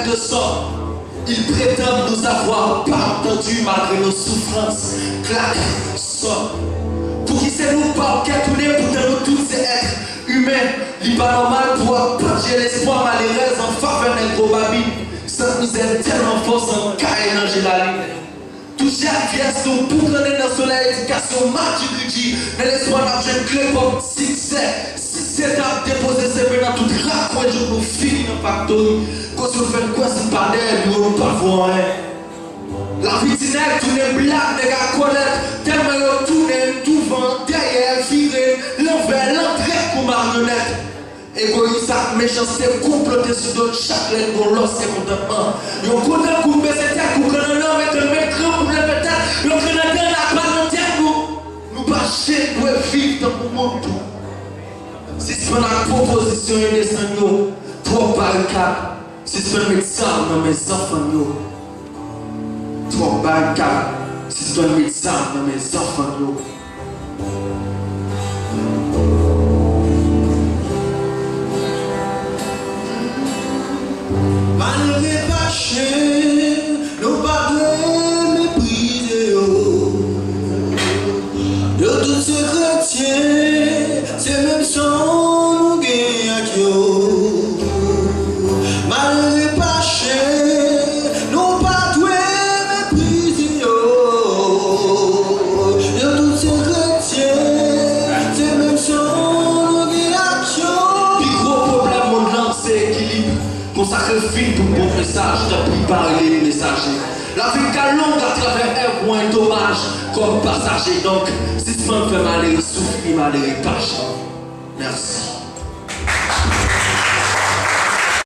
de sang. Ils prétendent nous avoir pas entendus malgré nos souffrances. Clac, son. Pour qui c'est nous pas tourner pour nous tous ces êtres humains. Il pas normal pour partager l'espoir malheureux en faveur d'un gros babine. Sans nous être tellement fort sans caille dans la ligne. Tout chaque pièce nous pour donner dans le soleil, éducation, maturité, dans l'espoir d'un jeune clé pour succès. Si c'est à déposer ses mains dans toute raccoin, je nous finis dans le factory. Quand tu fais quoi, c'est pas d'air, nous pas voir. La vie d'inègre, tout n'est blague, n'est qu'à connaître. Tellement y'a tourné, tout vent, derrière, viré, l'envers, l'entrée pour marionnette. Égoïsme, méchanceté, comploter sur d'autres, chaque lettre pour l'os et contentement. Y'a content pour baisser tête, pour qu'on en homme et te mettre pour le peut-être. Y'a qu'on a bien la part en tête, nous pas chier, nous vivre dans le monde. Si c'est pas la proposition et des sanglots, trop barricades. Si c'est pas le médecin dans mes enfants, trop barricades. Si c'est pas le médecin dans mes enfants, malgré pas cher, nos pas de mépriser. De tous ces chrétiens, c'est même sans nous gagner à qui. Malgré pas cher, nos pas de mépriser. De tous ces chrétiens, c'est même sans nous gagner à qui. Le gros problème, mon langue, c'est équilibre. Consacre film pour bon message, t'as pris par les messagers. La vie est longue à travers un point dommage comme passager. Donc, si ce monde fait mal, il souffre, il mal, il pas. Merci.